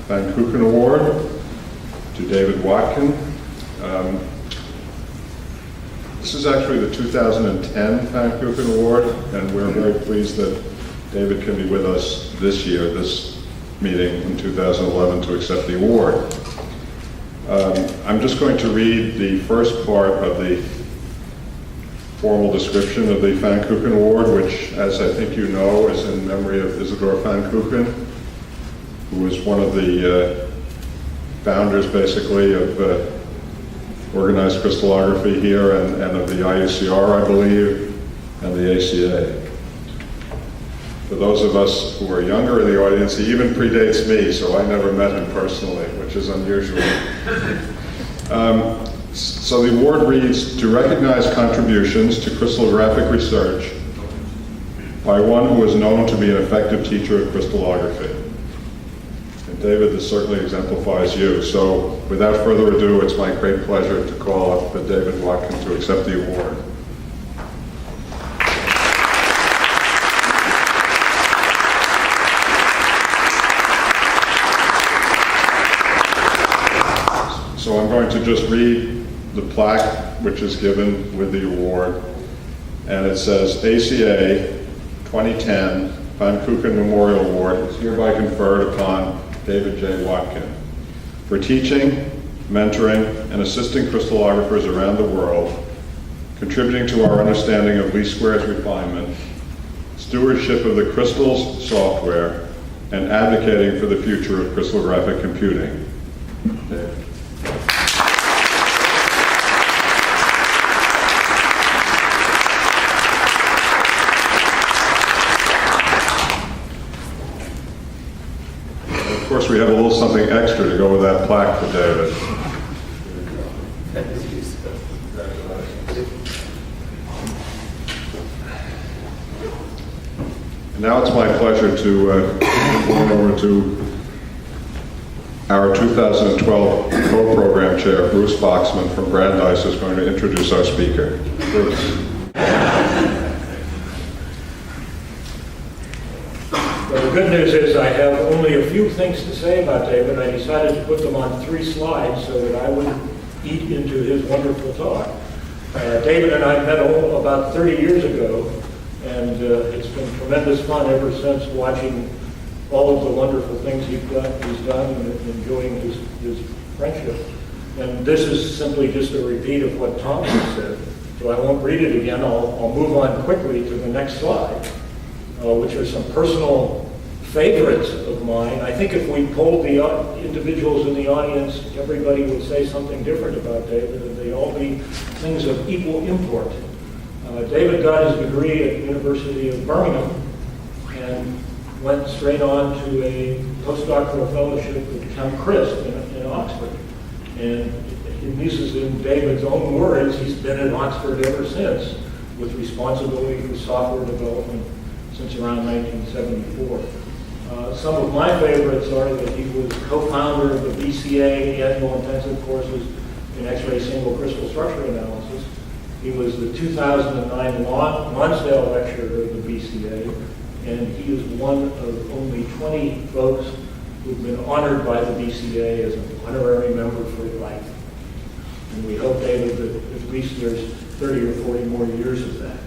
Fankuchen Award to David Watkin. This is actually the 2010 Fankuchen Award, and we're very pleased that David can be with us this year, this meeting in 2011, to accept the award. I'm just going to read the first part of the formal description of the Fankuchen Award, which, as I think you know, is in memory of Isidore Fankuchen, who was one of the founders, basically, of organized crystallography here and of the IUCR, I believe, and the ACA. For those of us who are younger in the audience, he even predates me, so I never met him personally, which is unusual. So the award reads, to recognize contributions to crystallographic research by one who is known to be an effective teacher of crystallography. And David, this certainly exemplifies you. So without further ado, it's my great pleasure to call up David Watkin to accept the award. So I'm going to just read the plaque which is given with the award, and it says ACA 2010 Fankuchen Memorial Award is hereby conferred upon David J. Watkin for teaching, mentoring, and assisting crystallographers around the world, contributing to our understanding of least squares refinement, stewardship of the crystals software, and advocating for the future of crystallographic computing. David. Of course, we have a little something extra to go with that plaque for David. And now it's my pleasure to turn over to our 2012 co-program chair, Bruce Foxman from Brandeis, who's going to introduce our speaker. Bruce. Well, the good news is I have only a few things to say about David. I decided to put them on 3 slides so that I wouldn't eat into his wonderful talk. David and I met about 30 years ago, and it's been tremendous fun ever since, watching all of the wonderful things he's done and enjoying his friendship. And this is simply just a repeat of what Thomas said, so I won't read it again. I'll move on quickly to the next slide, which are some personal favorites of mine. I think if we polled the individuals in the audience, everybody would say something different about David, and they'd all be things of equal import. David got his degree at the University of Birmingham and went straight on to a postdoctoral fellowship at Count Christ in Oxford. And this is in David's own words, he's been at Oxford ever since, with responsibility for software development since around 1974. Some of my favorites are that he was co-founder of the BCA annual intensive courses in X-ray single crystal structure analysis. He was the 2009 Lonsdale lecturer of the BCA, and he is one of only 20 folks who've been honored by the BCA as an honorary member for life. And we hope, David, that at least there's 30 or 40 more years of that.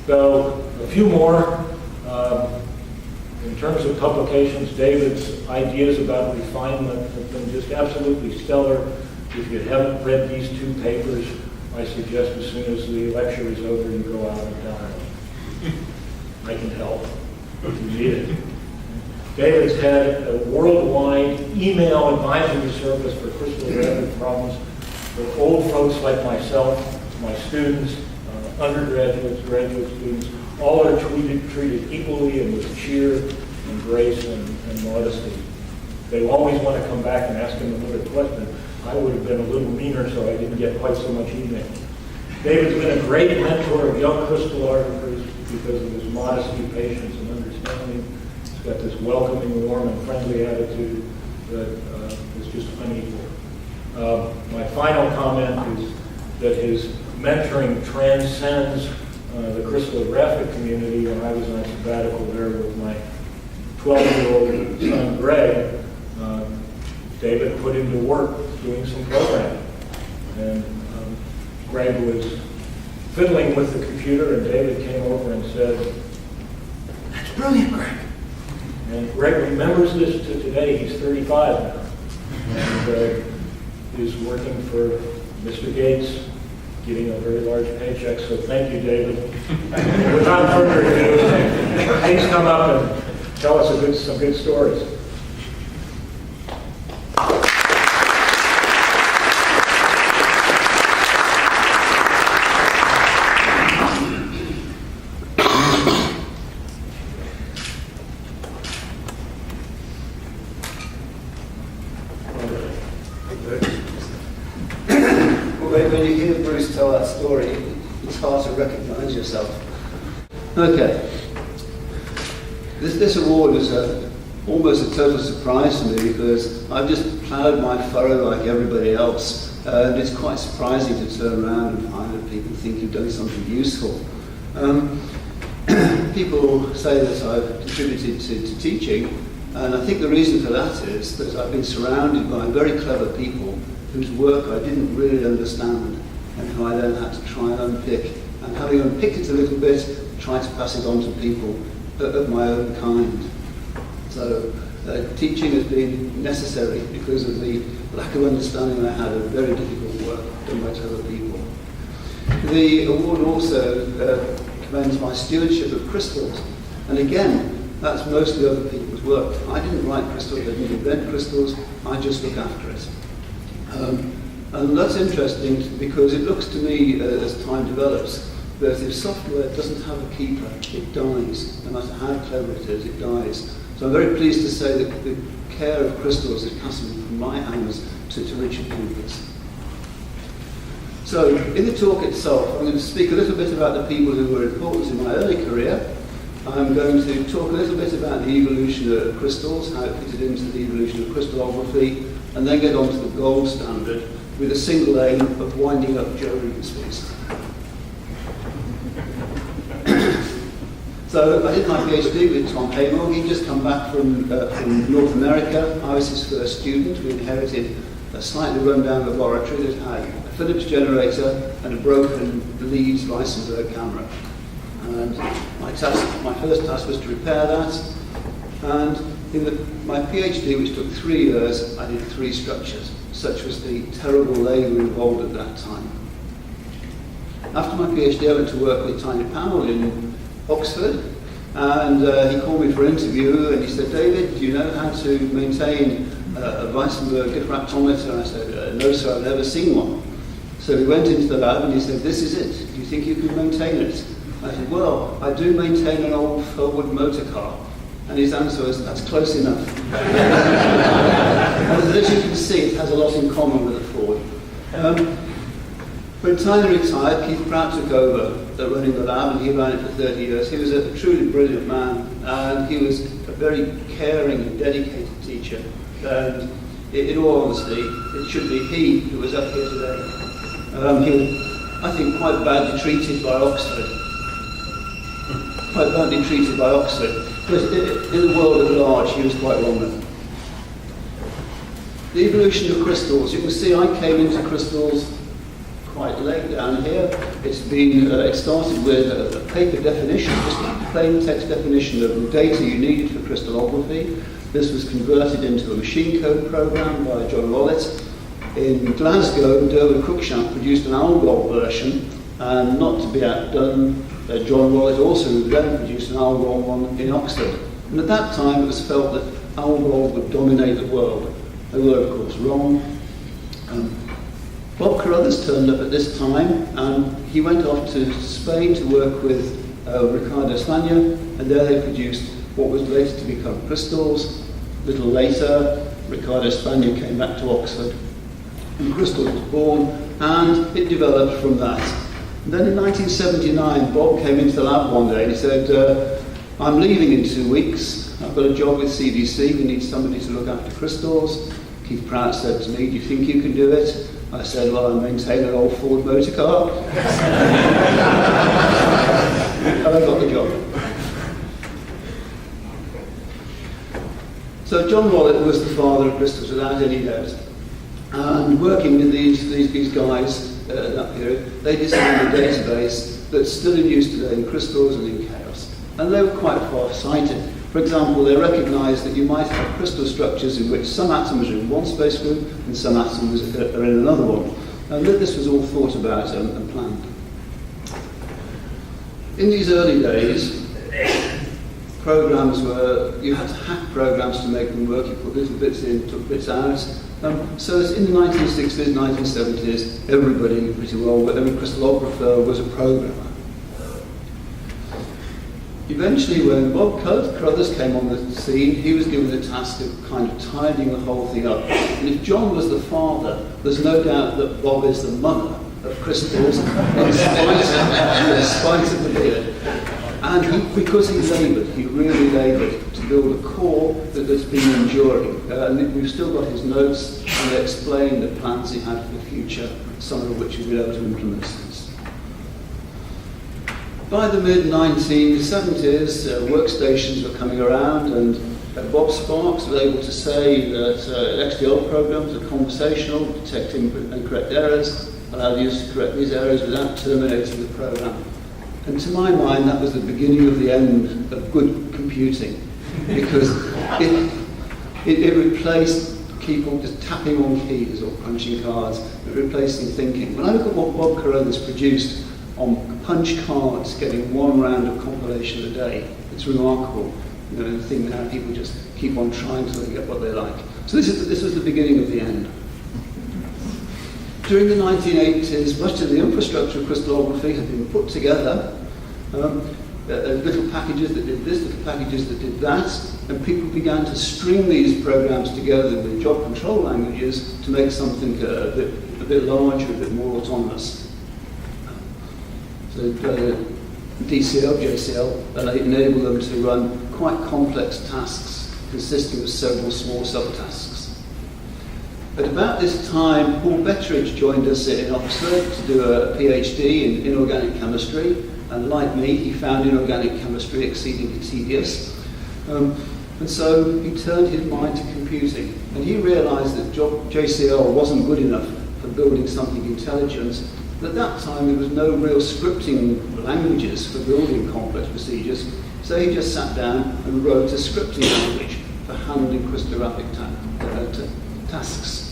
So, a few more. In terms of publications, David's ideas about refinement have been just absolutely stellar. If you haven't read these 2 papers, I suggest as soon as the lecture is over, you go out and download. I can help if you need it. David's had a worldwide email advisory service for crystallographic problems for old folks like myself, my students, undergraduates, graduate students. All are treated equally and with cheer and grace and modesty. They always want to come back and ask him another question. I would have been a little meaner, so I didn't get quite so much email. David's been a great mentor of young crystallographers because of his modesty, patience, and understanding. He's got this welcoming, warm, and friendly attitude that is just unequal. My final comment is that his mentoring transcends the crystallographic community. When I was on sabbatical there with my 12-year-old son, Greg, David put him to work doing some programming. And Greg was fiddling with the computer, and David came over and said, "That's brilliant, Greg." And Greg remembers this to today. He's 35 now. And is working for Mr. Gates, getting a very large paycheck. So thank you, David. Without further ado, please come up and tell us some good stories. When you hear Bruce tell that story, it's hard to recognize yourself. Okay. This award was almost a total surprise to me because I've just ploughed my furrow like everybody else, and it's quite surprising to turn around and find that people think you've done something useful. People say that I've contributed to teaching, and I think the reason for that is that I've been surrounded by very clever people whose work I didn't really understand, and who I then had to try and unpick. And having unpicked it a little bit, try to pass it on to people of my own kind. So teaching has been necessary because of the lack of understanding I had of very difficult work done by other people. The award also commends my stewardship of crystals. And again, that's mostly other people's work. I didn't write crystals, I didn't invent crystals, I just look after it. And that's interesting because it looks to me, as time develops, that if software doesn't have a keeper, it dies. No matter how clever it is, it dies. So I'm very pleased to say that the care of crystals is passing from my hands to Richard Cooper's. So in the talk itself, I'm going to speak a little bit about the people who were important in my early career. I'm going to talk a little bit about the evolution of crystals, how it fitted into the evolution of crystallography, and then get on to the gold standard with a single aim of winding up Joe Rigsby's. So I did my PhD with Tom Haymore. He'd just come back from North America. I was his first student. We inherited a slightly run-down laboratory that had a Philips generator and a broken Leeds Weissenberg camera. And my first task was to repair that. And in my PhD, which took 3 years, I did 3 structures. Such was the terrible labour involved at that time. After my PhD, I went to work with Tiny Powell in Oxford, and he called me for an interview, and he said, "David, do you know how to maintain a Weissenberg diffractometer?" And I said, "No, sir, I've never seen one." So we went into the lab, and he said, "This is it. Do you think you can maintain it?" I said, "Well, I do maintain an old Fellwood motor car." And his answer was, "That's close enough." And as you can see, it has a lot in common with a Ford. When Tyler retired, Keith Pratt took over running the lab, and he ran it for 30 years. He was a truly brilliant man, and he was a very caring and dedicated teacher. And in all honesty, it should be he who was up here today. He was, I think, quite badly treated by Oxford. Quite badly treated by Oxford. But in the world at large, he was quite wrong with. The evolution of crystals. You can see I came into crystals quite late down here. It started with a paper definition, just a plain text definition of the data you needed for crystallography. This was converted into a machine code program by John Rollitt. In Glasgow, Derwent Cruikshank produced an Algol version, and not to be outdone, John Rollitt also then produced an Algol one in Oxford. And at that time, it was felt that Algol would dominate the world. They were, of course, wrong. Bob Carruthers turned up at this time, and he went off to Spain to work with Ricardo Spagna, and there they produced what was later to become crystals. A little later, Ricardo Spagna came back to Oxford, and crystals was born, and it developed from that. And then in 1979, Bob came into the lab one day and he said, "I'm leaving in 2 weeks. I've got a job with CDC. We need somebody to look after crystals." Keith Pratt said to me, "Do you think you can do it?" I said, "Well, I maintain an old Ford motor car." And I got the job. So John Wallet was the father of crystals without any doubt. And working with these guys at that period, they designed a database that's still in use today in crystals and in chaos. And they were quite far-sighted. For example, they recognised that you might have crystal structures in which some atoms are in one space group and some atoms are in another one. And this was all thought about and planned. In these early days, programs were, you had to hack programs to make them work. You put little bits in, took bits out. So in the 1960s, 1970s, everybody pretty well, every crystallographer was a programmer. Eventually, when Bob Carruthers came on the scene, he was given the task of kind of tidying the whole thing up. And if John was the father, there's no doubt that Bob is the mother of crystals, in spite of the beard. And because he laboured, he really laboured to build a core that's been enduring. And we've still got his notes, and they explain the plans he had for the future, some of which we've been able to implement since. By the mid-1970s, workstations were coming around, and Bob Sparks was able to say that XDL programs are conversational, detecting and correct errors, allow the user to correct these errors without terminating the program. And to my mind, that was the beginning of the end of good computing, because it replaced people just tapping on keys or punching cards, replacing thinking. When I look at what Bob Carruthers produced on punch cards, getting one round of compilation a day, it's remarkable. You know, the thing now, people just keep on trying till they get what they like. So this was the beginning of the end. During the 1980s, much of the infrastructure of crystallography had been put together. Little packages that did this, little packages that did that, and people began to string these programs together with job control languages to make something a bit larger, a bit more autonomous. So DCL, JCL, enabled them to run quite complex tasks consisting of several small subtasks. At about this time, Paul Betteridge joined us in Oxford to do a PhD in inorganic chemistry, and like me, he found inorganic chemistry exceedingly tedious. And so he turned his mind to computing, and he realised that JCL wasn't good enough for building something intelligent. At that time, there was no real scripting languages for building complex procedures, so he just sat down and wrote a scripting language for handling crystallographic tasks.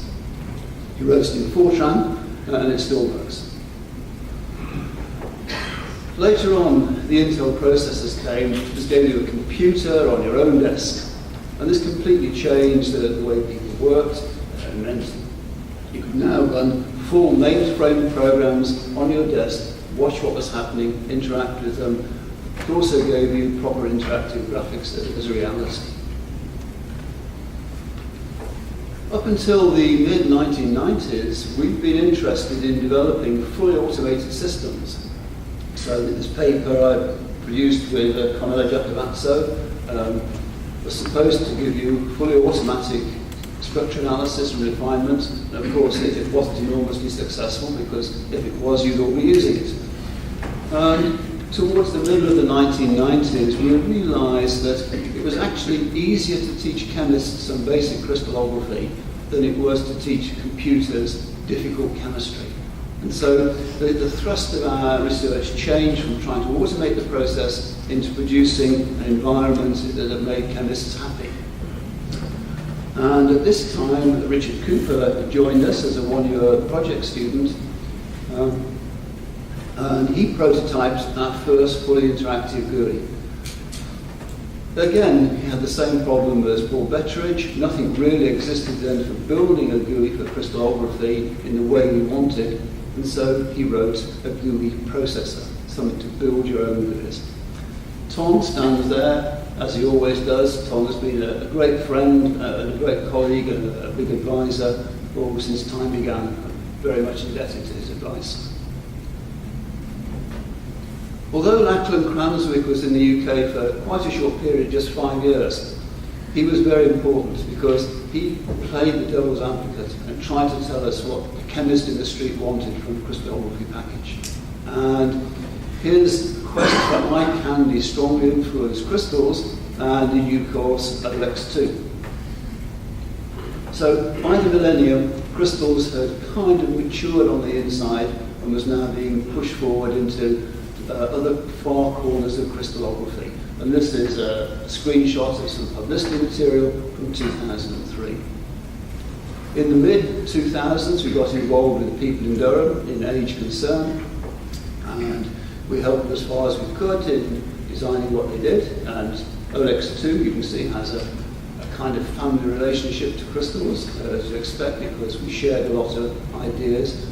He wrote it in Fortran, and it still works. Later on, the Intel processors came, just gave you a computer on your own desk, and this completely changed the way people worked, and meant you could now run full mainframe programs on your desk, watch what was happening, interact with them. It also gave you proper interactive graphics as reality. Up until the mid-1990s, we've been interested in developing fully automated systems. So this paper I produced with Conrad Giacovazzo was supposed to give you fully automatic structure analysis and refinement. And of course, it wasn't enormously successful, because if it was, you'd all be using it. Towards the middle of the 1990s, we realized that it was actually easier to teach chemists some basic crystallography than it was to teach computers difficult chemistry. And so the thrust of our research changed from trying to automate the process into producing an environment that made chemists happy. And at this time, Richard Cooper joined us as a one-year project student, and he prototyped our first fully interactive GUI. Again, he had the same problem as Paul Betteridge. Nothing really existed then for building a GUI for crystallography in the way we wanted, and so he wrote a GUI processor, something to build your own GUIs. Tom stands there, as he always does. Tom has been a great friend, and a great colleague, and a big advisor since time began. I'm very much indebted to his advice. Although Lachlan Cranswick was in the UK for quite a short period, just 5 years, he was very important because he played the devil's advocate and tried to tell us what the chemist in the street wanted from a crystallography package. And his quest for eye candy strongly influenced crystals, and in due course, Lex too. So by the millennium, crystals had kind of matured on the inside and was now being pushed forward into other far corners of crystallography. And this is a screenshot of some publicity material from 2003. In the mid-2000s, we got involved with people in Durham in age concern, and we helped as far as we could in designing what they did. And OLEX2, you can see, has a kind of family relationship to crystals, as you expect, because we shared a lot of ideas.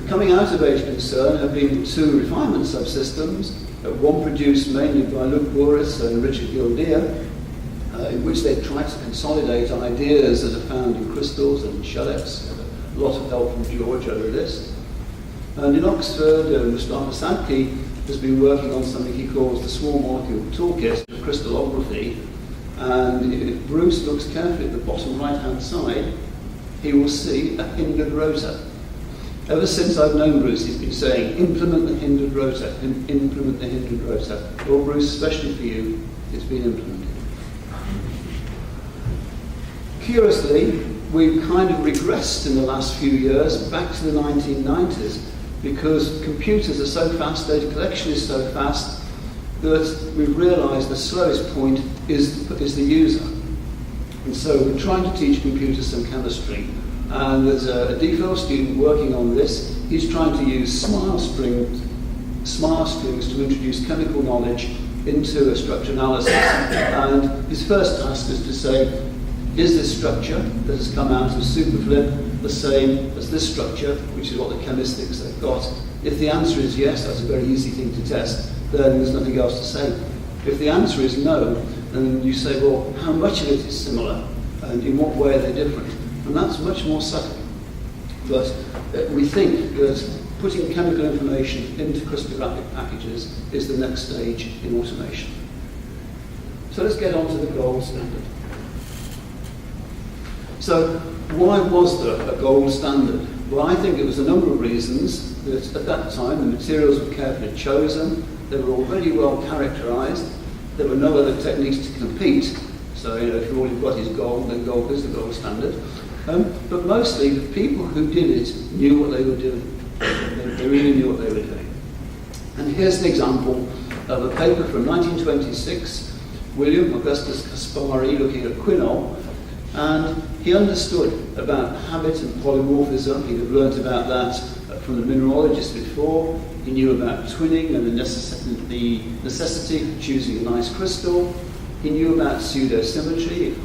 Coming out of age concern have been two refinement subsystems, one produced mainly by Luke Boris and Richard Gildeer, in which they tried to consolidate ideas that are found in crystals and shellacs. A lot of help from George over this. And in Oxford, Mustafa Sadki has been working on something he calls the small molecule toolkit of crystallography. And if Bruce looks carefully at the bottom right-hand side, he will see a hindered rotor. Ever since I've known Bruce, he's been saying, implement the hindered rotor, implement the hindered rotor. Well, Bruce, especially for you, it's been implemented. Curiously, we've kind of regressed in the last few years back to the 1990s because computers are so fast, data collection is so fast, that we've realized the slowest point is the user. And so we're trying to teach computers some chemistry. And there's a DPhil student working on this. He's trying to use smile strings to introduce chemical knowledge into a structure analysis. And his first task is to say, is this structure that has come out of superflip the same as this structure, which is what the chemists think they've got? If the answer is yes, that's a very easy thing to test, then there's nothing else to say. If the answer is no, then you say, well, how much of it is similar, and in what way are they different? And that's much more subtle. But we think that putting chemical information into crystallographic packages is the next stage in automation. So let's get on to the gold standard. So why was there a gold standard? Well, I think it was a number of reasons that at that time the materials were carefully chosen, they were already well characterized, there were no other techniques to compete, so if all you've got is gold, then gold is the gold standard. But mostly the people who did it knew what they were doing. They really knew what they were doing. And here's an example of a paper from 1926, William Augustus Caspari looking at quinol, and he understood about habit and polymorphism. He'd have learnt about that from the mineralogists before. He knew about twinning and the necessity of choosing a nice crystal. He knew about pseudosymmetry.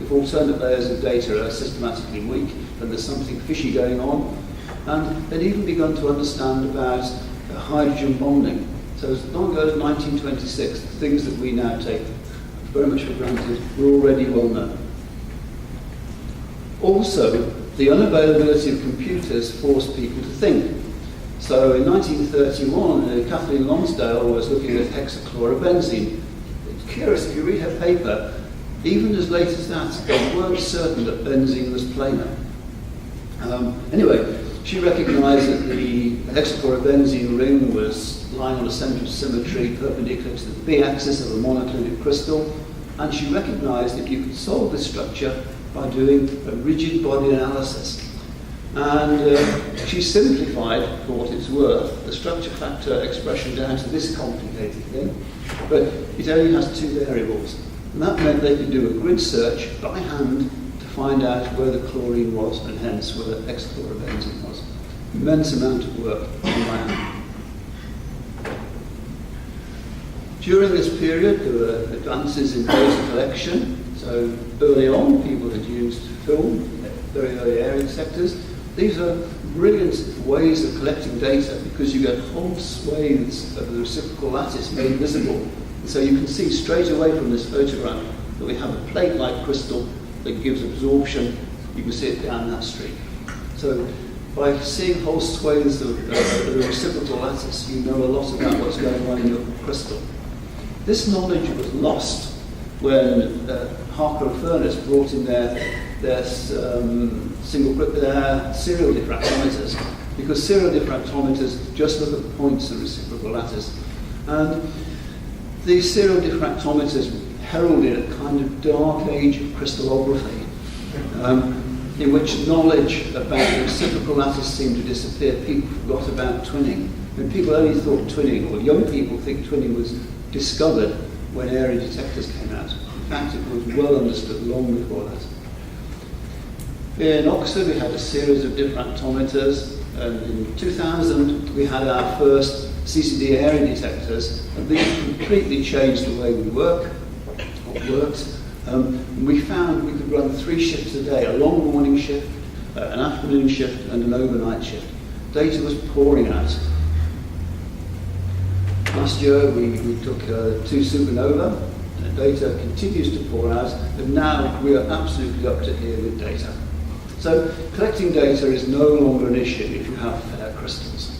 If alternate layers of data are systematically weak, then there's something fishy going on. And they'd even begun to understand about hydrogen bonding. So as long ago as 1926, the things that we now take very much for granted were already well known. Also, the unavailability of computers forced people to think. So in 1931, Kathleen Lonsdale was looking at hexachlorobenzene. It's curious, if you read her paper, even as late as that, they weren't certain that benzene was planar. Anyway, she recognized that the hexachlorobenzene ring was lying on a center of symmetry perpendicular to the b-axis of a monoclinic crystal, and she recognized that you could solve this structure by doing a rigid body analysis. And she simplified, for what it's worth, the structure factor expression down to this complicated thing, but it only has two variables. And that meant they could do a grid search by hand to find out where the chlorine was, and hence where the hexachlorobenzene was. Immense amount of work by hand. During this period, there were advances in data collection. So early on, people had used film, very early area sectors. These are brilliant ways of collecting data because you get whole swathes of the reciprocal lattice made visible. And so you can see straight away from this photograph that we have a plate-like crystal that gives absorption. You can see it down that streak. So by seeing whole swathes of the reciprocal lattice, you know a lot about what's going on in your crystal. This knowledge was lost when Harker and Furness brought in their serial diffractometers, because serial diffractometers just look at the points of reciprocal lattice. And these serial diffractometers heralded a kind of dark age of crystallography, in which knowledge about the reciprocal lattice seemed to disappear. People forgot about twinning. And people only thought twinning, or young people think twinning was discovered when area detectors came out. In fact, it was well understood long before that. In Oxford, we had a series of different atometers, and in 2000, we had our first CCD area detectors, and these completely changed the way we work, or worked. We found we could run 3 shifts a day, a long morning shift, an afternoon shift, and an overnight shift. Data was pouring out. Last year, we took 2 supernova. Data continues to pour out, and now we are absolutely up to here with data. So collecting data is no longer an issue if you have fair crystals.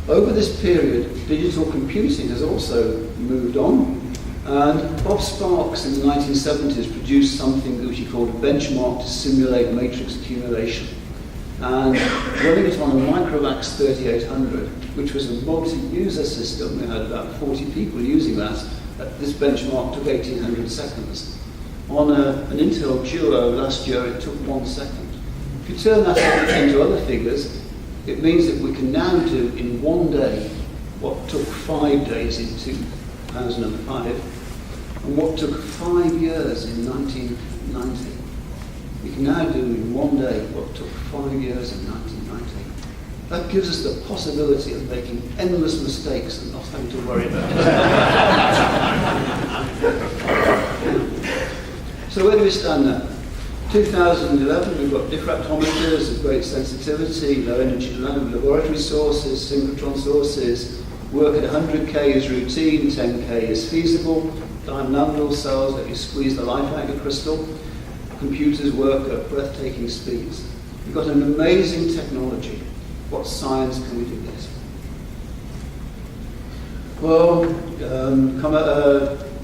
Over this period, digital computing has also moved on, and Bob Sparks in the 1970s produced something which he called a benchmark to simulate matrix accumulation. And running it on a Microvax 3800, which was a multi-user system, we had about 40 people using that. This benchmark took 1800 seconds. On an Intel Duo last year, it took 1 second. If you turn that into other figures, it means that we can now do in 1 day what took 5 days in 2005, and what took 5 years in 1990. We can now do in 1 day what took 5 years in 1990. That gives us the possibility of making endless mistakes and not having to worry about it. So where do we stand now? 2011, we've got diffractometers of great sensitivity, low energy laboratory sources, synchrotron sources. Work at 100K is routine, 10K is feasible. Diamond cells that you squeeze the life out of crystal. Computers work at breathtaking speeds. We've got an amazing technology. What science can we do this? Well,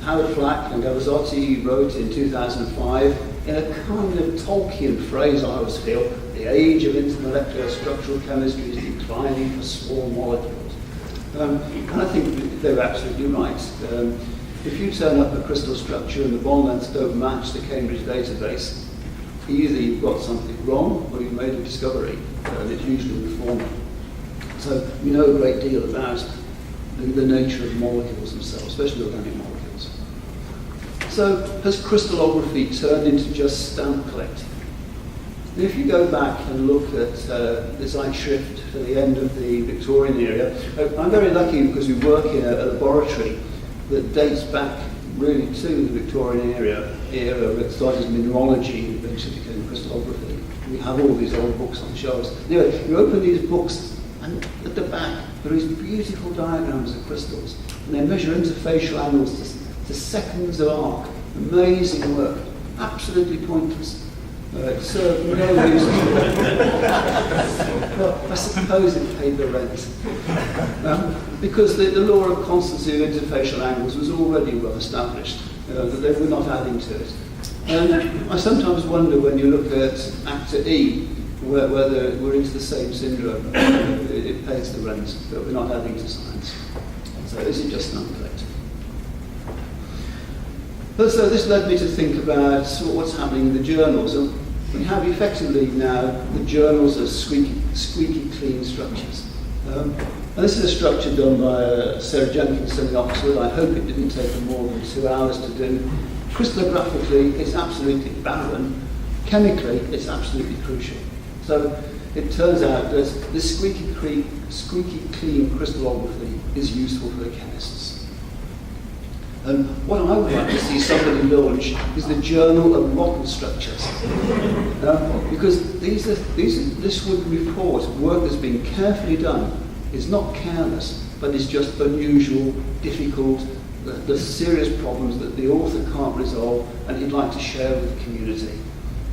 Howard Flack and Gavazotti wrote in 2005, in a kind of Tolkien phrase, I always feel, the age of intermolecular structural chemistry is declining for small molecules. And I think they're absolutely right. If you turn up a crystal structure and the bond lengths don't match the Cambridge database, either you've got something wrong or you've made a discovery, and it's usually the former. So we know a great deal about the nature of molecules themselves, especially organic molecules. So has crystallography turned into just stamp collecting? And if you go back and look at the Zeitschrift for the end of the Victorian era, I'm very lucky because we work in a laboratory that dates back really to the Victorian era. It started as mineralogy and eventually became crystallography. We have all these old books on shelves. Anyway, you open these books and at the back there are these beautiful diagrams of crystals, and they measure interfacial angles to seconds of arc. Amazing work. Absolutely pointless. It served no use. Well, I suppose it paid the rent. Because the law of constancy of interfacial angles was already well established, that they were not adding to it. And I sometimes wonder when you look at actor E, whether we're into the same syndrome. It pays the rent, but we're not adding to science. So is it just an uncollected? So this led me to think about what's happening in the journals. And we have effectively now the journals as squeaky clean structures. And this is a structure done by Sarah Jenkinson in Oxford. I hope it didn't take them more than 2 hours to do. Crystallographically, it's absolutely barren. Chemically, it's absolutely crucial. So it turns out that this squeaky clean crystallography is useful for the chemists. And what I would like to see somebody launch is the Journal of Modern Structures. Because this would report work that's been carefully done. It's not careless, but it's just unusual, difficult, the serious problems that the author can't resolve and he'd like to share with the community.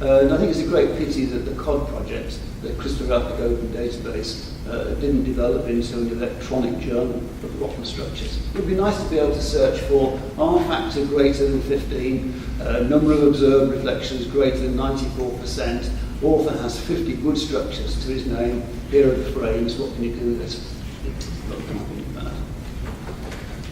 And I think it's a great pity that the COD project, the Crystallographic Open Database, didn't develop into an electronic journal of rotten structures. It would be nice to be able to search for R factor greater than 15, number of observed reflections greater than 94%, author has 50 good structures to his name, here are the frames, what can you do with it?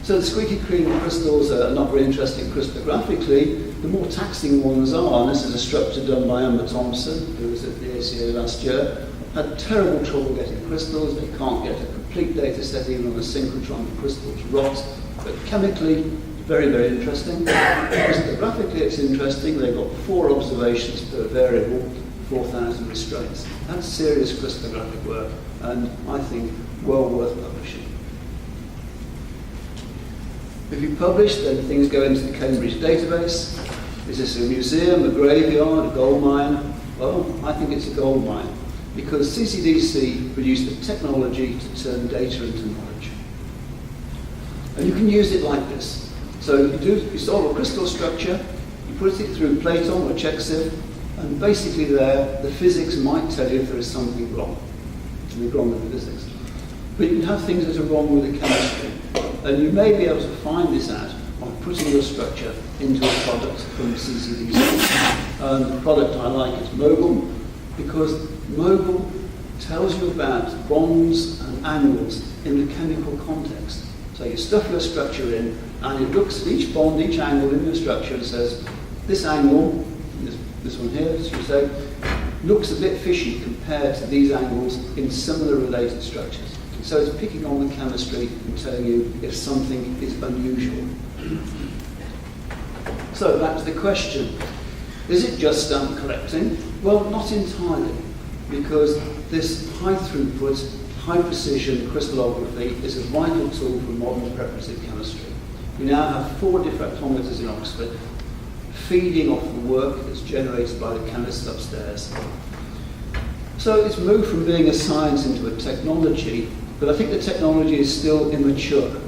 So the squeaky clean crystals are not very interesting crystallographically. The more taxing ones are, and this is a structure done by Emma Thompson, who was at the ACA last year, had terrible trouble getting crystals. They can't get a complete data set even on a synchrotron. The crystals rot. But chemically, very, very interesting. Crystallographically, it's interesting. They've got 4 observations per variable, 4,000 restraints. That's serious crystallographic work, and I think well worth publishing. If you publish, then things go into the Cambridge database. Is this a museum, a graveyard, a gold mine? Well, I think it's a gold mine, because CCDC produced the technology to turn data into knowledge. And you can use it like this. So you solve a crystal structure, you put it through Platon or Cheksiv, and basically there, the physics might tell you if there is something wrong. Something wrong with the physics. But you can have things that are wrong with the chemistry. And you may be able to find this out by putting your structure into a product from CCDC. The product I like is Mobile, because Mobile tells you about bonds and angles in the chemical context. So you stuff your structure in, and it looks at each bond, each angle in your structure, and says, this angle, this one here, as you say, looks a bit fishy compared to these angles in similar related structures. So it's picking on the chemistry and telling you if something is unusual. So back to the question. Is it just stamp collecting? Well, not entirely, because this high throughput, high precision crystallography is a vital tool for modern preparative chemistry. We now have 4 diffractometers in Oxford, feeding off the work that's generated by the chemists upstairs. So it's moved from being a science into a technology, but I think the technology is still immature.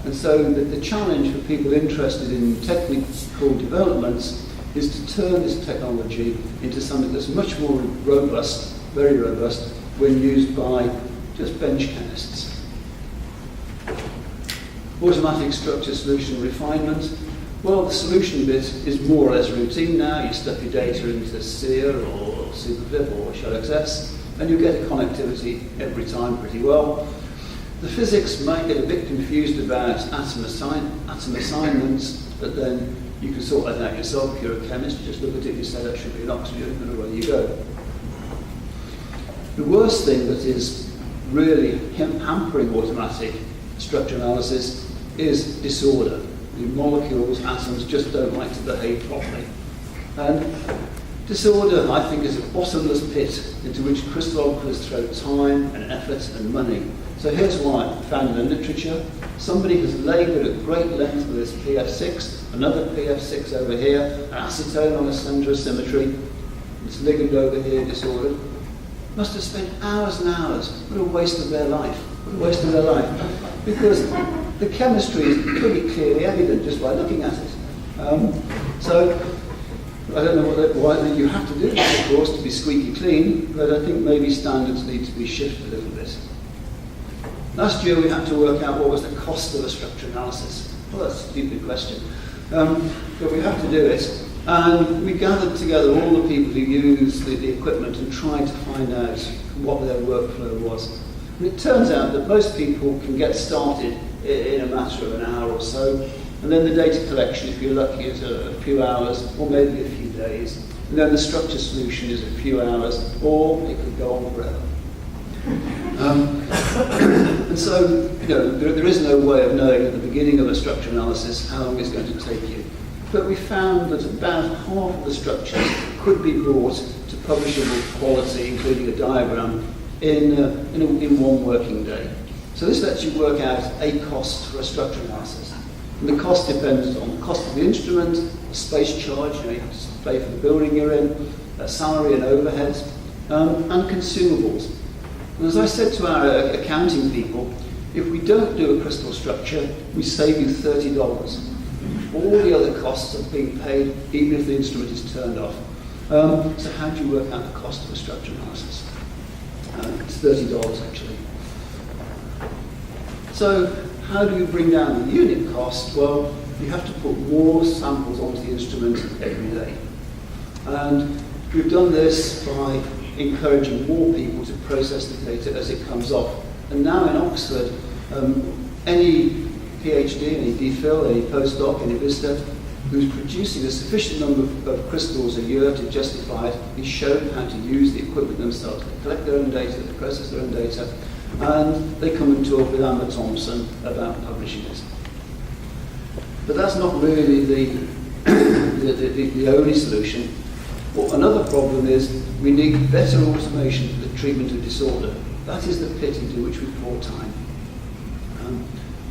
And so the challenge for people interested in technical developments is to turn this technology into something that's much more robust, very robust, when used by just bench chemists. Automatic structure solution refinement. Well, the solution bit is more or less routine now. You stuff your data into SEER or Superflip or ShellXS, and you get a connectivity every time pretty well. The physics might get a bit confused about atom assignments, but then you can sort that out yourself if you're a chemist. You just look at it, you say that should be an oxygen, and away you go. The worst thing that is really hampering automatic structure analysis is disorder. The molecules, atoms just don't like to behave properly. And disorder, I think, is a bottomless pit into which crystallographers throw time and effort and money. So here's why I found in the literature. Somebody has laboured at great length with this PF6, another PF6 over here, an acetone on a centre of symmetry, this ligand over here disordered. Must have spent hours and hours. What a waste of their life. What a waste of their life. Because the chemistry is pretty clearly evident just by looking at it. So I don't know why you have to do this, of course, to be squeaky clean, but I think maybe standards need to be shifted a little bit. Last year we had to work out what was the cost of a structure analysis. Well, that's a stupid question. But we have to do it. And we gathered together all the people who use the equipment and tried to find out what their workflow was. And it turns out that most people can get started in a matter of an hour or so, and then the data collection, if you're lucky, is a few hours or maybe a few days. And then the structure solution is a few hours, or it could go on forever. And so, there is no way of knowing at the beginning of a structure analysis how long it's going to take you. But we found that about half of the structures could be brought to publishable quality, including a diagram, in one working day. So this lets you work out a cost for a structure analysis. And the cost depends on the cost of the instrument, the space charge, you have to pay for the building you're in, salary and overheads, and consumables. And as I said to our accounting people, if we don't do a crystal structure, we save you $30. All the other costs are being paid, even if the instrument is turned off. So how do you work out the cost of a structure analysis? It's $30 actually. So how do you bring down the unit cost? Well, you have to put more samples onto the instrument every day. And we've done this by encouraging more people to process the data as it comes off. And now in Oxford, any PhD, any DPhil, any postdoc, any visitor, who's producing a sufficient number of crystals a year to justify it, is shown how to use the equipment themselves. They collect their own data, they process their own data, and they come and talk with Amber Thompson about publishing it. But that's not really the only solution. Well, another problem is we need better automation for the treatment of disorder. That is the pit into which we pour time.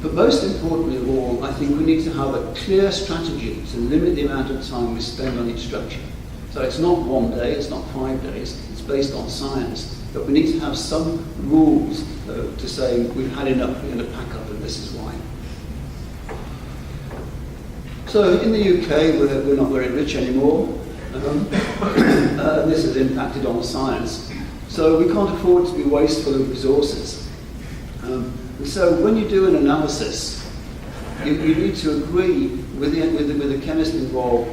But most importantly of all, I think we need to have a clear strategy to limit the amount of time we spend on each structure. So it's not 1 day, it's not 5 days, it's based on science. But we need to have some rules to say we've had enough, we're going to pack up, and this is why. So in the UK, we're not very rich anymore. This has impacted on science. So we can't afford to be wasteful of resources. And so when you do an analysis, you need to agree with the chemist involved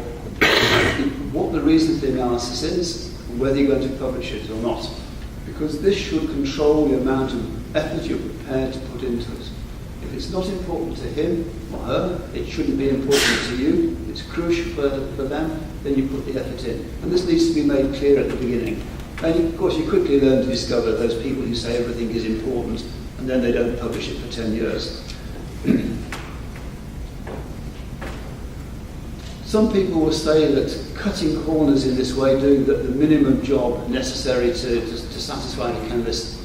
what the reason for the analysis is, and whether you're going to publish it or not. Because this should control the amount of effort you're prepared to put into it. If it's not important to him or her, it shouldn't be important to you, it's crucial for them, then you put the effort in. And this needs to be made clear at the beginning. And of course you quickly learn to discover those people who say everything is important and then they don't publish it for 10 years. Some people will say that cutting corners in this way, doing the minimum job necessary to satisfy a chemist,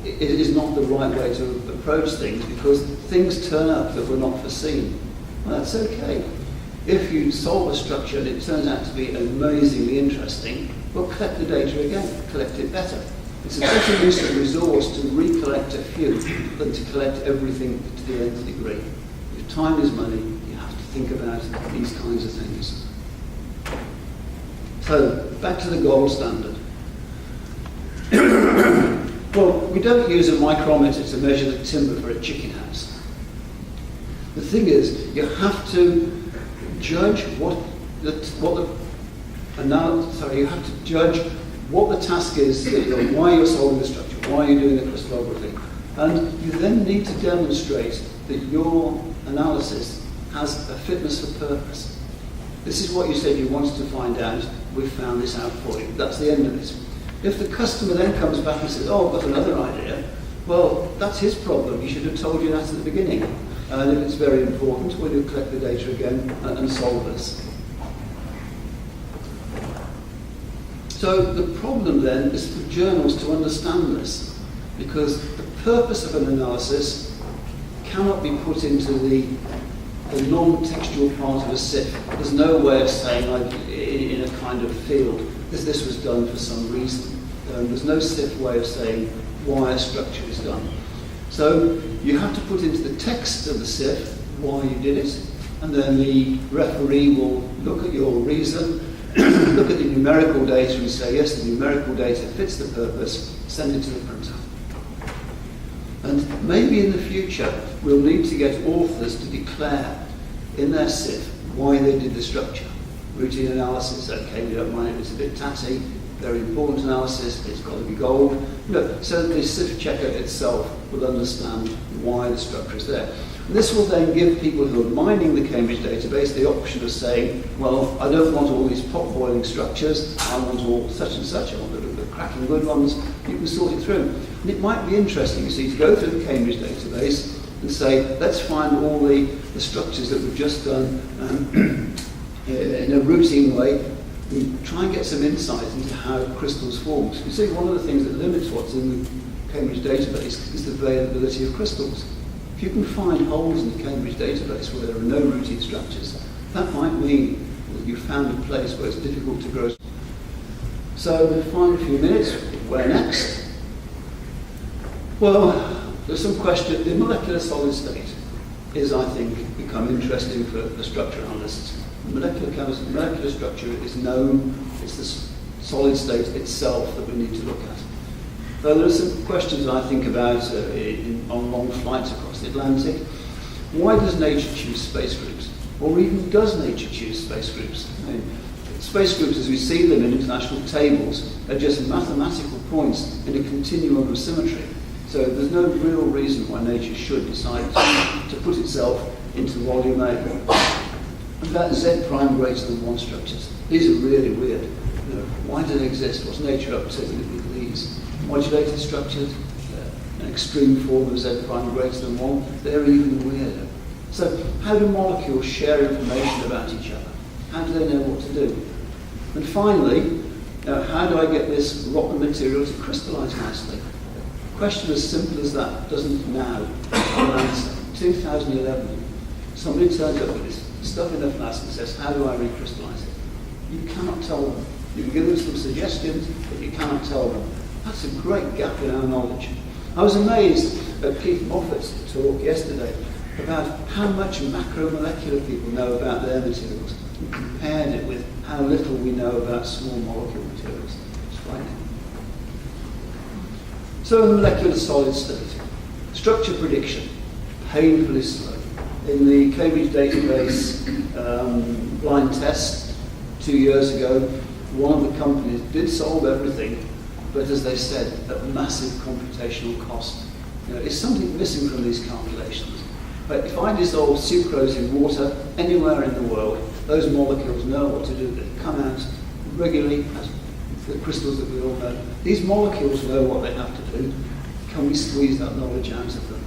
it is not the right way to approach things, because things turn up that were not foreseen. Well, that's okay. If you solve a structure and it turns out to be amazingly interesting, well, collect the data again, collect it better. It's a better use of resource to recollect a few than to collect everything to the nth degree. If time is money, you have to think about these kinds of things. So, back to the gold standard. Well, we don't use a micrometer to measure the timber for a chicken house. The thing is, you have to judge you have to judge what the task is, why you're solving the structure, why you're doing the crystallography. And you then need to demonstrate that your analysis has a fitness for purpose. This is what you said you wanted to find out, we've found this out for you. That's the end of it. If the customer then comes back and says, oh, I've got another idea, well, that's his problem. He should have told you that at the beginning. And if it's very important, we'll collect the data again and solve this. So the problem then is for journals to understand this, because the purpose of an analysis cannot be put into the non-textual part of a SIF. There's no way of saying, like, in a kind of field, this was done for some reason. There's no SIF way of saying why a structure is done. So you have to put into the text of the SIF why you did it, and then the referee will look at your reason, look at the numerical data and say, yes, the numerical data fits the purpose, send it to the printer. And maybe in the future, we'll need to get authors to declare in their SIF why they did the structure. Routine analysis, okay, we don't mind if it's a bit tatty. Very important analysis, it's got to be gold. No, so the SIF checker itself will understand why the structure is there. And this will then give people who are mining the Cambridge database the option of saying, well, I don't want all these pot-boiling structures, I want all such and such, I want the cracking good ones. You can sort it through. And it might be interesting, you see, to go through the Cambridge database and say, let's find all the structures that we've just done in a routine way. We try and get some insight into how crystals form. You see, one of the things that limits what's in the Cambridge database is the availability of crystals. If you can find holes in the Cambridge database where there are no routine structures, that might mean that you found a place where it's difficult to grow. So in the final few minutes, where next? Well, there's some question. The molecular solid state is, I think, become interesting for structure analysts. Molecular structure is known, it's the solid state itself that we need to look at. There are some questions I think about on long flights across the Atlantic. Why does nature choose space groups? Or even does nature choose space groups? I mean, space groups, as we see them in international tables, are just mathematical points in a continuum of symmetry. So there's no real reason why nature should decide to put itself into volume A. And that Z prime greater than 1 structures. These are really weird. You know, why do they exist? What's nature up to with these? Modulated structures, an extreme form of Z prime greater than 1, they're even weirder. So how do molecules share information about each other? How do they know what to do? And finally, how do I get this rotten material to crystallize nicely? A question as simple as that doesn't now have an answer. 2011, somebody turns up with this stuff in their flask and says, how do I recrystallize it? You cannot tell them. You can give them some suggestions, but you cannot tell them. That's a great gap in our knowledge. I was amazed at Keith Moffat's talk yesterday about how much macromolecular people know about their materials and compared it with how little we know about small molecule materials. It's frightening. So molecular solid state. Structure prediction, painfully slow. In the Cambridge database blind test 2 years ago, one of the companies did solve everything, but as they said, at massive computational cost. You know, is something missing from these calculations? But if I dissolve sucrose in water anywhere in the world, those molecules know what to do. They come out regularly as the crystals that we all know. These molecules know what they have to do. Can we squeeze that knowledge out of them?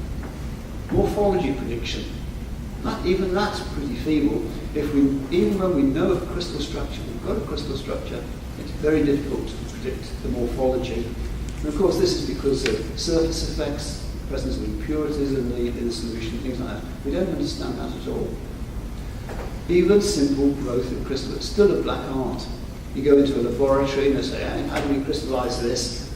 Morphology prediction. Even that's pretty feeble. Even when we know a crystal structure, we've got a crystal structure, it's very difficult to predict the morphology. And of course, this is because of surface effects, presence of impurities in the solution, things like that. We don't understand that at all. Even simple growth of crystal, it's still a black art. You go into a laboratory and they say, hey, how do we crystallize this?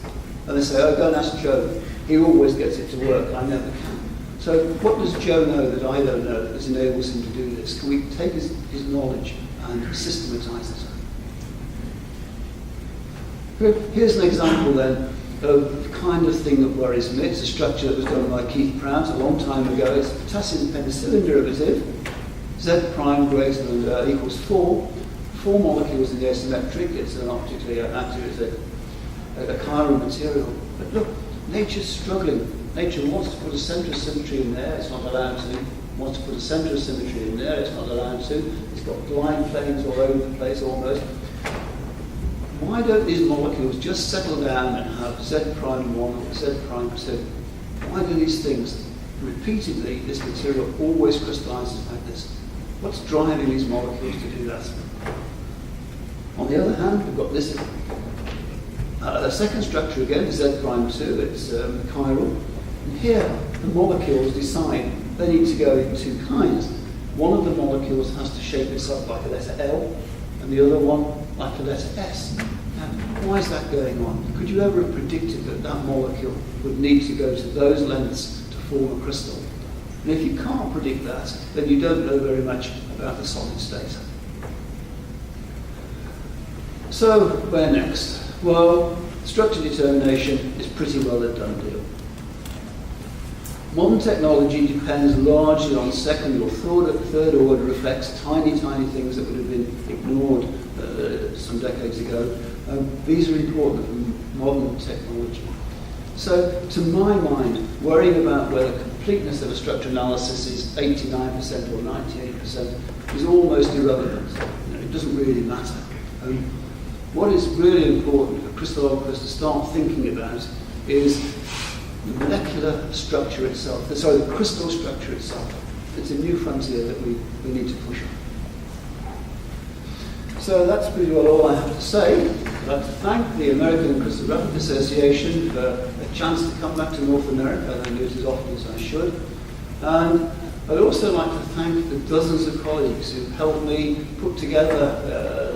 And they say, oh, go and ask Joe. He always gets it to work, I never can. So what does Joe know that I don't know that enables him to do this? Can we take his knowledge and systematize it? Here's an example then of the kind of thing that worries me. It's a structure that was done by Keith Prout a long time ago. It's a potassium penicillin derivative, Z prime greater than equals 4. 4 molecules in the asymmetric. It's an optically active, it's a chiral material. But look, nature's struggling. Nature wants to put a centre of symmetry in there, it's not allowed to. Wants to put a centre of symmetry in there, it's not allowed to. It's got blind planes all over the place almost. Why don't these molecules just settle down and have Z prime 1 or Z prime 2? Why do these things, repeatedly, this material always crystallizes like this? What's driving these molecules to do that? On the other hand, we've got this the second structure again is Z prime 2, it's chiral. And here, the molecules decide they need to go in 2 kinds. One of the molecules has to shape itself like a letter L, and the other one like a letter S. Now, why is that going on? Could you ever have predicted that that molecule would need to go to those lengths to form a crystal? And if you can't predict that, then you don't know very much about the solid state. So, where next? Well, structure determination is pretty well a done deal. Modern technology depends largely on second or third order effects, tiny things that would have been ignored some decades ago. These are important for modern technology. So, to my mind, worrying about whether completeness of a structure analysis is 89% or 98% is almost irrelevant. You know, it doesn't really matter. What is really important for crystallographers to start thinking about is the molecular structure itself, the crystal structure itself. It's a new frontier that we need to push on. So that's pretty well all I have to say. I'd like to thank the American Crystallographic Association for a chance to come back to North America. I don't do it as often as I should. And I'd also like to thank the dozens of colleagues who helped me put together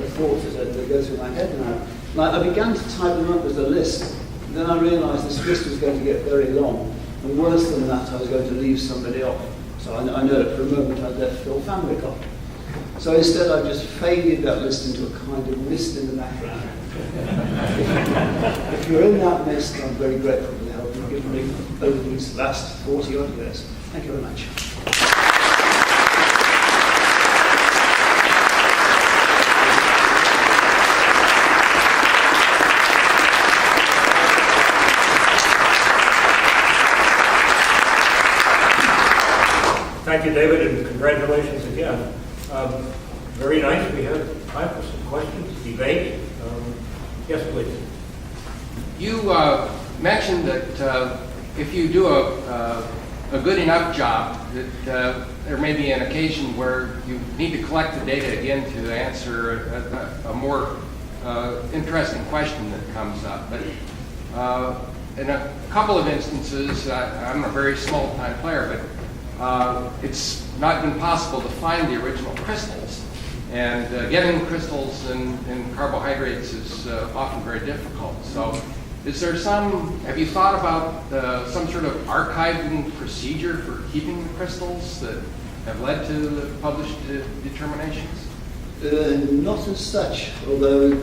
the thoughts that go through my head now. I began to type them up as a list, and then I realised this list was going to get very long, and worse than that, I was going to leave somebody off. So I know for a moment I'd left Phil Fanwick off. So instead I just faded that list into a kind of mist in the background. If you're in that mist, I'm very grateful for the help you've given me over these last 40 odd years. Thank you very much. Thank you, David, and congratulations again. Very nice. We have time for some questions, debate. Yes, please. You mentioned that if you do a good enough job, that there may be an occasion where you need to collect the data again to answer a more interesting question that comes up. But in a couple of instances, I'm a very small-time player, but it's not been possible to find the original crystals. And getting crystals in carbohydrates is often very difficult. So is there have you thought about some sort of archiving procedure for keeping the crystals that have led to the published determinations? Not as such, although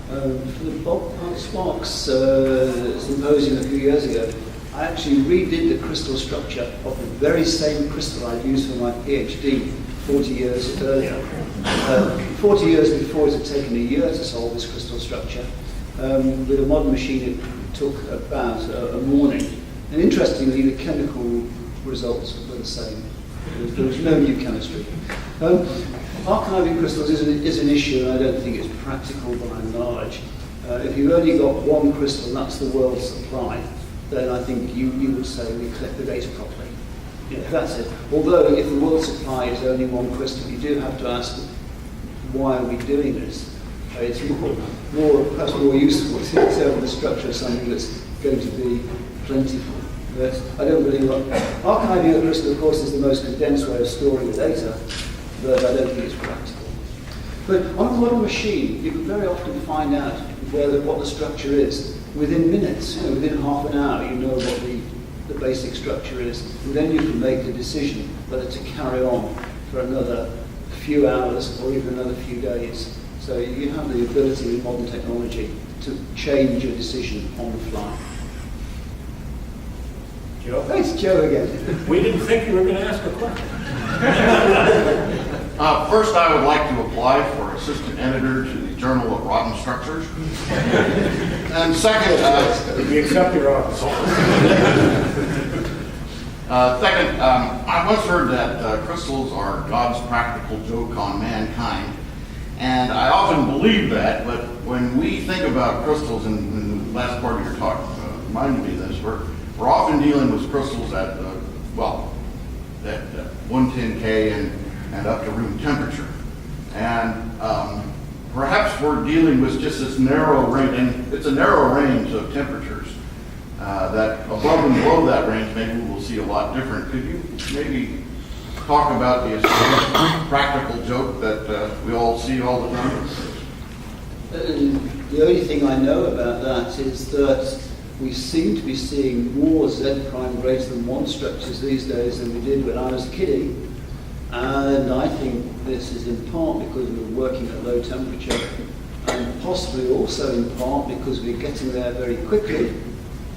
for the Bob Sparks symposium a few years ago, I actually redid the crystal structure of the very same crystal I'd used for my PhD 40 years earlier. 40 years before, it had taken a year to solve this crystal structure. With a modern machine, it took about a morning. And interestingly, the chemical results were the same. There was no new chemistry. Archiving crystals is an issue, and I don't think it's practical by and large. If you've only got one crystal, and that's the world's supply, then I think you would say we collect the data properly. Yeah, that's it. Although if the world supply is only one crystal, you do have to ask, why are we doing this? It's perhaps more useful to observe the structure of something that's going to be plentiful. But I don't believe archiving a crystal, of course, is the most condensed way of storing the data, but I don't think it's practical. But on a modern machine, you can very often find out what the structure is within minutes. Within half an hour, you know what the basic structure is, and then you can make a decision whether to carry on for another few hours or even another few days. So you have the ability with modern technology to change your decision on the fly. Joe? Thanks, Joe again. We didn't think you were going to ask a question. First, I would like to apply for assistant editor to the Journal of Rotten Structures. And second, We accept your offer. second, I once heard that crystals are God's practical joke on mankind. And I often believe that, but when we think about crystals, and the last part of your talk reminded me of this, we're often dealing with crystals at, at 110K and up to room temperature. And perhaps we're dealing with just this narrow range, and it's a narrow range of temperatures, that above and below that range, maybe we'll see a lot different. Could you maybe talk about the practical joke that we all see all the time? The only thing I know about that is that we seem to be seeing more Z prime greater than 1 structures these days than we did when I was a kiddie. And I think this is in part because we're working at low temperature, and possibly also in part because we're getting there very quickly,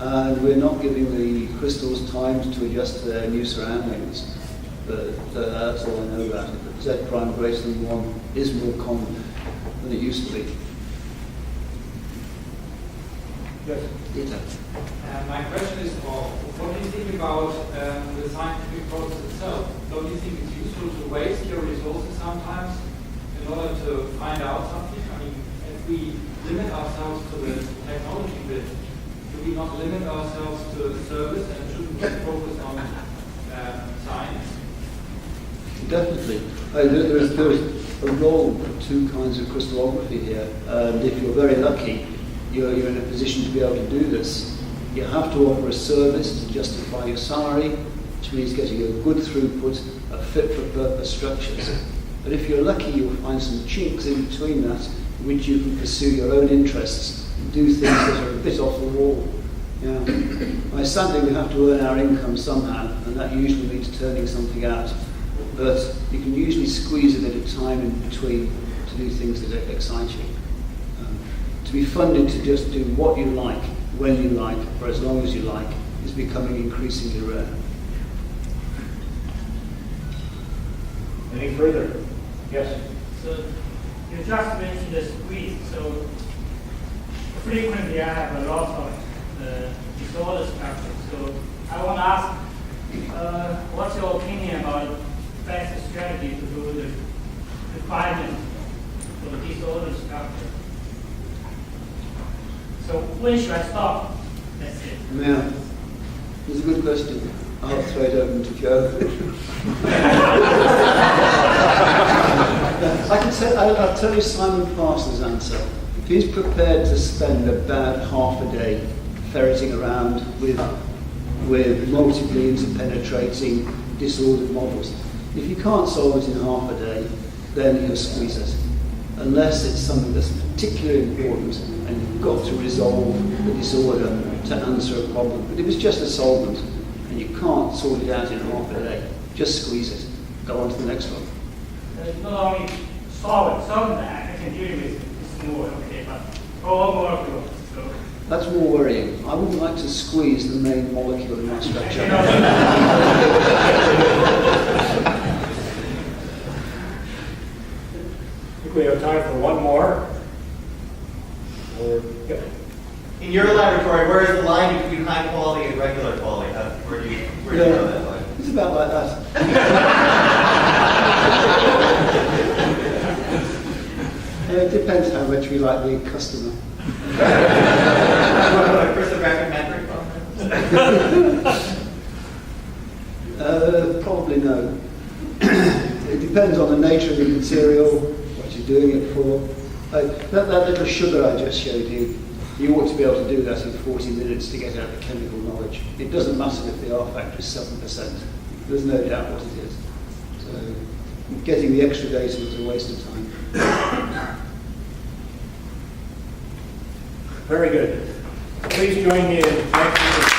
and we're not giving the crystals time to adjust to their new surroundings. But that's all I know about it. But Z prime greater than 1 is more common than it used to be. Yes. Dita. My question is, what do you think about the scientific process itself? Don't you think it's useful to waste your resources sometimes in order to find out something? I mean, if we limit ourselves to the technology bit, do we not limit ourselves to the service, and shouldn't we focus on science? Definitely. There is a role for 2 kinds of crystallography here, and if you're very lucky, you're in a position to be able to do this. You have to offer a service to justify your salary, which means getting a good throughput of fit-for-purpose structures. But if you're lucky, you'll find some chinks in between that, in which you can pursue your own interests and do things that are a bit off the wall. Yeah. Sadly, we have to earn our income somehow, and that usually means turning something out. But you can usually squeeze a bit of time in between to do things that excite you. To be funded to just do what you like, when you like, for as long as you like, is becoming increasingly rare. Any further? Yes. So you just mentioned the squeeze. So frequently I have a lot of disorder structures. So I want to ask, What's your opinion about best strategy to do the refinement for the disorder structure? So when should I stop? That's it. Yeah, it's a good question. I'll throw it open to Joe. I'll tell you Simon Parsons' answer. If he's prepared to spend about half a day ferreting around with multiply interpenetrating disordered models, if you can't solve it in half a day, then he'll squeeze it. Unless it's something that's particularly important and you've got to resolve the disorder to answer a problem. But if it's just a solvent and you can't sort it out in half a day, just squeeze it. Go on to the next one. Not only solvent that I can deal with it's more, okay, but all molecules. So. That's more worrying. I wouldn't like to squeeze the main molecule in my structure. I think we have time for one more. In your laboratory, where is the line between high quality and regular quality? Where do you know that line? It's about like that. It depends how much we like the customer. Crystallographic metric? Probably no. It depends on the nature of the material, what you're doing it for. That little sugar I just showed you, you ought to be able to do that in 40 minutes to get out the chemical knowledge. It doesn't matter if the R factor is 7%. There's no doubt what it is. So getting the extra data was a waste of time. Very good. Please join me in thanking